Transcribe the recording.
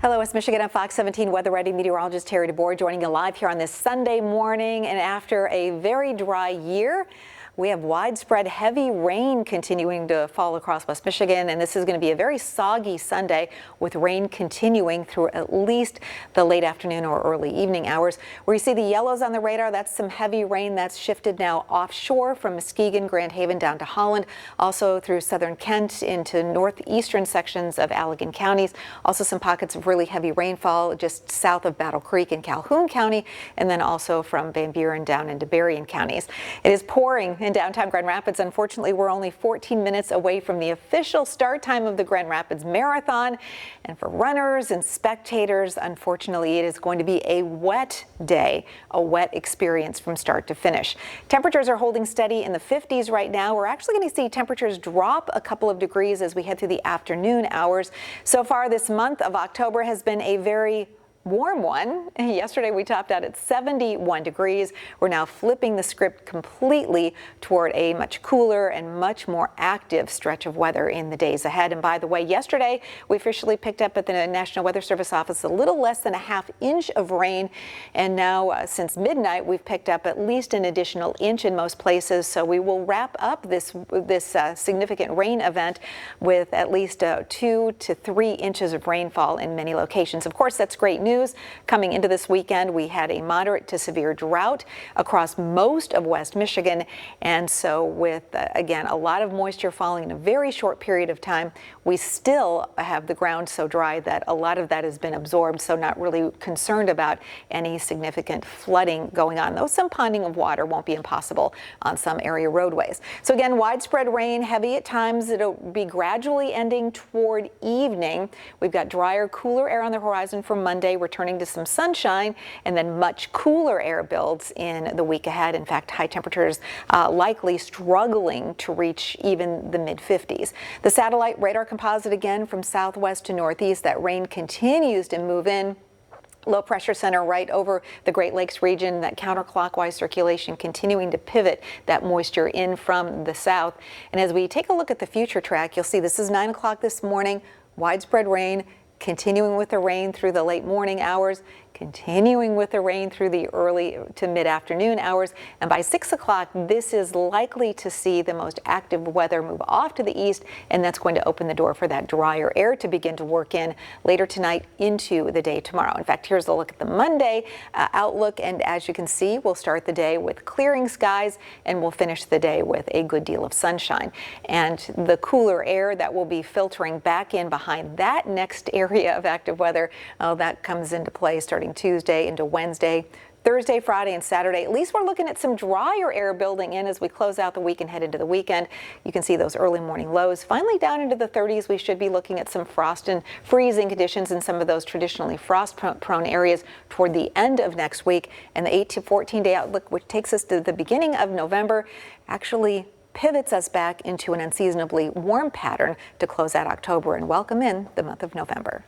Hello, West Michigan. I'm Fox 17 Weather Ready meteorologist Terry DeBoer joining you live here on this Sunday morning. And after a very dry year, we have widespread heavy rain continuing to fall across West Michigan, and this is going to be a very soggy Sunday with rain continuing through at least the late afternoon or early evening hours. Where you see the yellows on the radar, that's some heavy rain that's shifted now offshore from Muskegon, Grand Haven down to Holland, also through southern Kent into northeastern sections of Allegan counties. Also some pockets of really heavy rainfall just south of Battle Creek in Calhoun County, and then also from Van Buren down into Berrien counties. It is pouring in downtown Grand Rapids. Unfortunately, we're only 14 minutes away from the official start time of the Grand Rapids Marathon. And for runners and spectators, unfortunately, it is going to be a wet day, a wet experience from start to finish. Temperatures are holding steady in the 50s right now. We're actually going to see temperatures drop a couple of degrees as we head through the afternoon hours. So far, this month of October has been a very warm one. Yesterday we topped out at 71 degrees. We're now flipping the script completely toward a much cooler and much more active stretch of weather in the days ahead. And by the way, yesterday we officially picked up at the National Weather Service office a little less than a ½ inch of rain. And now since midnight we've picked up at least an additional inch in most places. So we will wrap up this significant rain event with at least 2 to 3 inches of rainfall in many locations. Of course, that's great news. Coming into this weekend, we had a moderate to severe drought across most of West Michigan. And so with, again, a lot of moisture falling in a very short period of time, we still have the ground so dry that a lot of that has been absorbed. So not really concerned about any significant flooding going on, though some ponding of water won't be impossible on some area roadways. So again, widespread rain, heavy at times. It'll be gradually ending toward evening. We've got drier, cooler air on the horizon for Monday, returning to some sunshine, and then much cooler air builds in the week ahead. In fact, high temperatures likely struggling to reach even the mid-50s. The satellite radar composite again from southwest to northeast. That rain continues to move in. Low pressure center right over the Great Lakes region, that counterclockwise circulation continuing to pivot that moisture in from the south. And as we take a look at the future track, you'll see this is 9 o'clock this morning, widespread rain, continuing with the rain through the late morning hours, continuing with the rain through the early to mid-afternoon hours. And by 6 o'clock, this is likely to see the most active weather move off to the east, and that's going to open the door for that drier air to begin to work in later tonight into the day tomorrow. In fact, here's a look at the Monday outlook, and as you can see, we'll start the day with clearing skies, and we'll finish the day with a good deal of sunshine. And the cooler air that will be filtering back in behind that next area of active weather, that comes into play starting Tuesday into Wednesday, Thursday, Friday, and Saturday. At least we're looking at some drier air building in as we close out the week and head into the weekend. You can see those early morning lows. Finally down into the 30s, we should be looking at some frost and freezing conditions in some of those traditionally frost-prone areas toward the end of next week. And the 8 to 14-day outlook, which takes us to the beginning of November, actually pivots us back into an unseasonably warm pattern to close out October and welcome in the month of November.